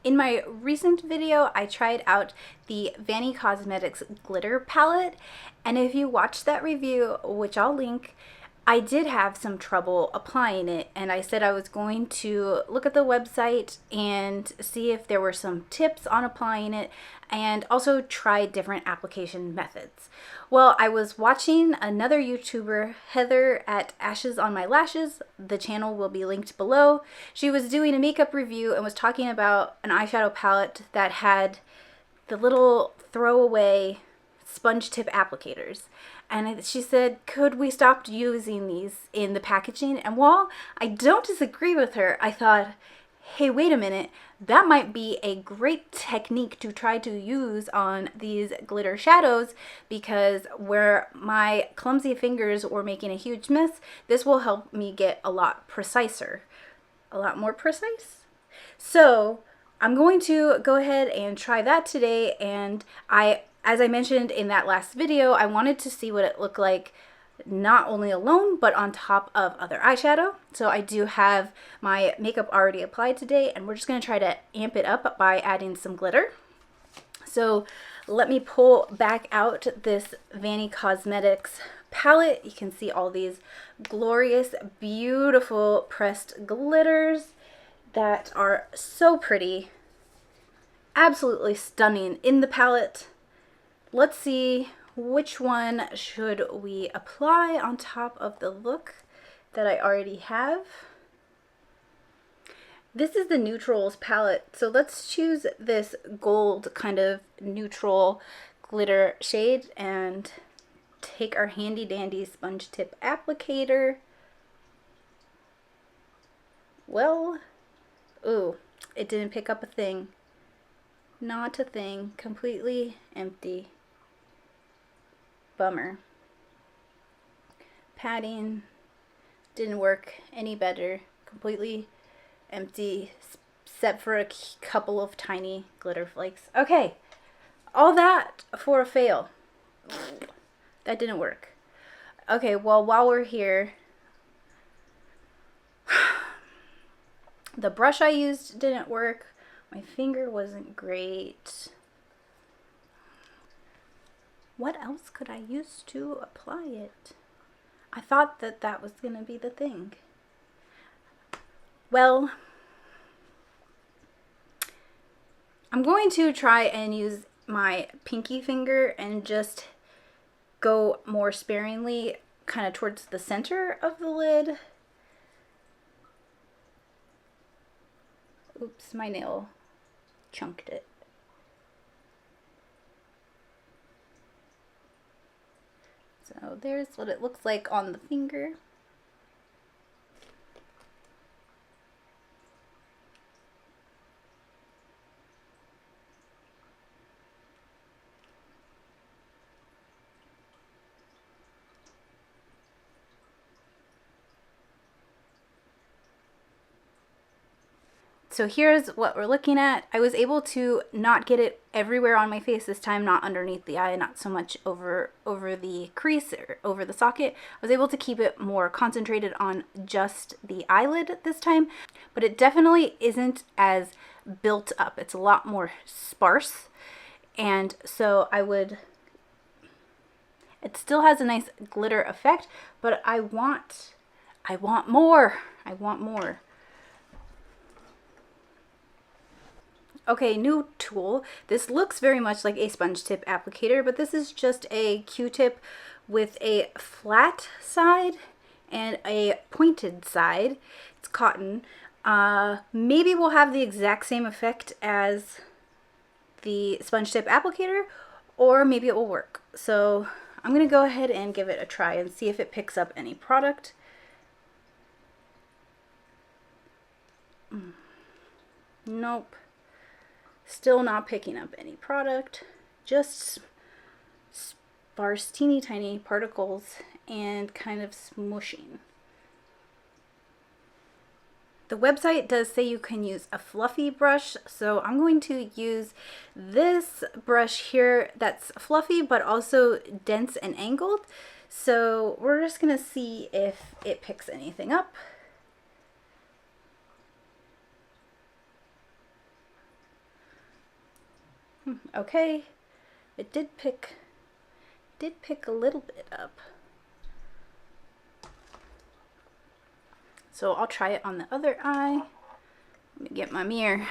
In my recent video, I tried out the Vanny Cosmetics glitter palette, and if you watched that review, which I'll link, I did have some trouble applying it, and I said I was going to look at the website and see if there were some tips on applying it, and also try different application methods. Well, I was watching another YouTuber, Heather at Ashes on My Lashes. The channel will be linked below. She was doing a makeup review and was talking about an eyeshadow palette that had the little throwaway sponge tip applicators. And she said, could we stop using these in the packaging? And while I don't disagree with her, I thought, hey, wait a minute, that might be a great technique to try to use on these glitter shadows, because where my clumsy fingers were making a huge mess, this will help me get a lot more precise. So I'm going to go ahead and try that today, and as I mentioned in that last video, I wanted to see what it looked like not only alone, but on top of other eyeshadow. So I do have my makeup already applied today, and we're just going to try to amp it up by adding some glitter. So let me pull back out this Vanny Cosmetics palette. You can see all these glorious, beautiful pressed glitters that are so pretty, absolutely stunning in the palette. Let's see which one should we apply on top of the look that I already have. This is the neutrals palette, so let's choose this gold kind of neutral glitter shade and take our handy dandy sponge tip applicator. Well, ooh, it didn't pick up a thing. Not a thing. Completely empty. Bummer. Padding didn't work any better. Completely empty, except for a couple of tiny glitter flakes. Okay, all that for a fail. That didn't work. Okay, well, while we're here, the brush I used didn't work. My finger wasn't great. What else could I use to apply it? I thought that that was going to be the thing. Well, I'm going to try and use my pinky finger and just go more sparingly kind of towards the center of the lid. Oops, my nail chunked it. So there's what it looks like on the finger. So here's what we're looking at. I was able to not get it everywhere on my face this time, not underneath the eye, not so much over the crease or over the socket. I was able to keep it more concentrated on just the eyelid this time, but it definitely isn't as built up. It's a lot more sparse, and so it still has a nice glitter effect, but I want more. I want more. Okay, new tool. This looks very much like a sponge tip applicator, but this is just a Q-tip with a flat side and a pointed side. It's cotton. Maybe we'll have the exact same effect as the sponge tip applicator, or maybe it will work. So I'm going to go ahead and give it a try and see if it picks up any product. Nope. Still not picking up any product, just sparse, teeny tiny particles and kind of smushing. The website does say you can use a fluffy brush, so I'm going to use this brush here that's fluffy but also dense and angled. So we're just going to see if it picks anything up. Okay, it did pick a little bit up. So I'll try it on the other eye. Let me get my mirror.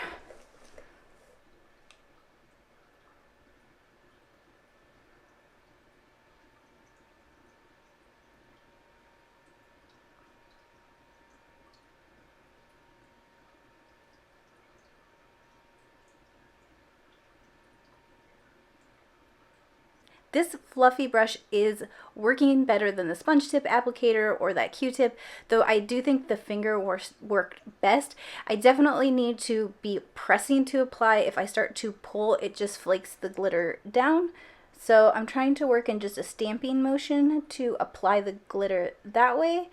This fluffy brush is working better than the sponge tip applicator or that Q-tip, though I do think the finger worked best. I definitely need to be pressing to apply. If I start to pull, it just flakes the glitter down. So I'm trying to work in just a stamping motion to apply the glitter that way,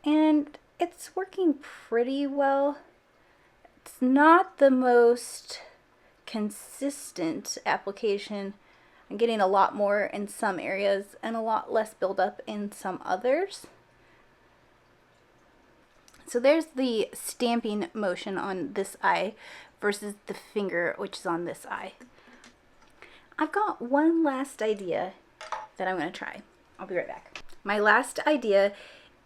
and it's working pretty well. It's not the most consistent application. I'm getting a lot more in some areas and a lot less buildup in some others. So there's the stamping motion on this eye versus the finger, which is on this eye. I've got one last idea that I'm going to try. I'll be right back. My last idea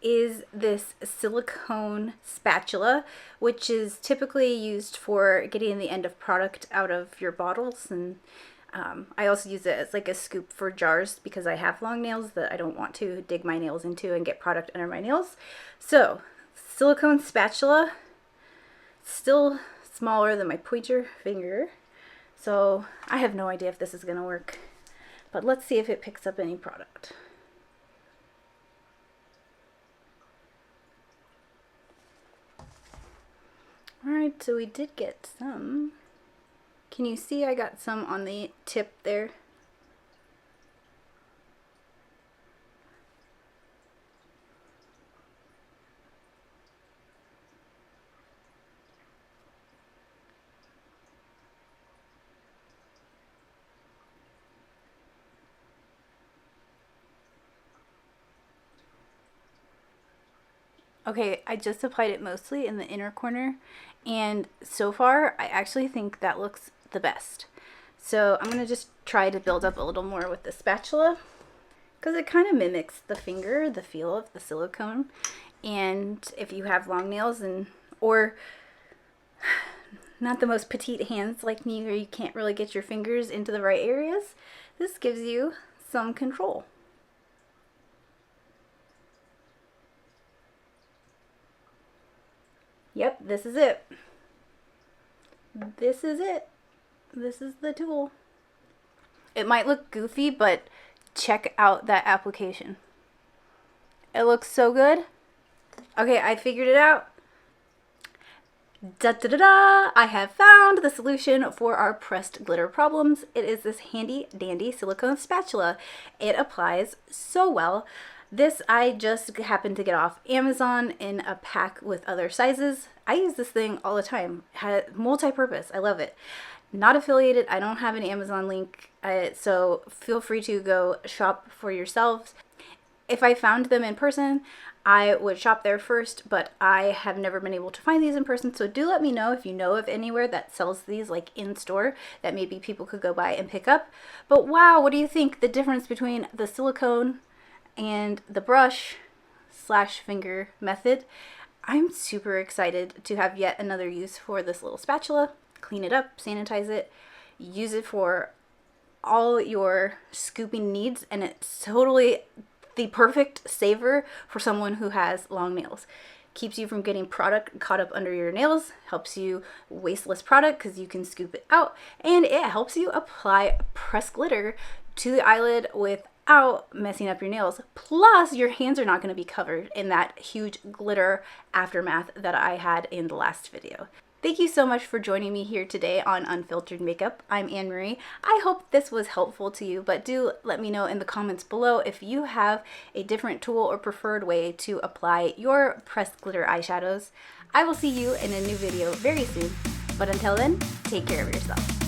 is this silicone spatula, which is typically used for getting the end of product out of your bottles, and I also use it as like a scoop for jars because I have long nails that I don't want to dig my nails into and get product under my nails. So, silicone spatula, still smaller than my pointer finger. So, I have no idea if this is going to work, but let's see if it picks up any product. Alright, so we did get some. Can you see I got some on the tip there? Okay, I just applied it mostly in the inner corner, and so far I actually think that looks the best. So I'm gonna just try to build up a little more with the spatula because it kind of mimics the finger, the feel of the silicone. And if you have long nails or not the most petite hands like me, where you can't really get your fingers into the right areas, this gives you some control. Yep, this is it. This is it. This is the tool. It might look goofy, but check out that application. It looks so good. Okay, I figured it out. Da da da da! I have found the solution for our pressed glitter problems. It is this handy dandy silicone spatula. It applies so well. This I just happened to get off Amazon in a pack with other sizes. I use this thing all the time. Multi-purpose. I love it. Not affiliated. I don't have an Amazon link, so feel free to go shop for yourselves. If I found them in person, I would shop there first, but I have never been able to find these in person, so do let me know if you know of anywhere that sells these like in store that maybe people could go by and pick up. But wow, what do you think? The difference between the silicone and the brush / finger method. I'm super excited to have yet another use for this little spatula. Clean it up, sanitize it, use it for all your scooping needs, and it's totally the perfect saver for someone who has long nails. Keeps you from getting product caught up under your nails, helps you waste less product because you can scoop it out, and it helps you apply pressed glitter to the eyelid without messing up your nails. Plus, your hands are not going to be covered in that huge glitter aftermath that I had in the last video. Thank you so much for joining me here today on Unfiltered Makeup. I'm Anne Marie. I hope this was helpful to you, but do let me know in the comments below if you have a different tool or preferred way to apply your pressed glitter eyeshadows. I will see you in a new video very soon, but until then, take care of yourself.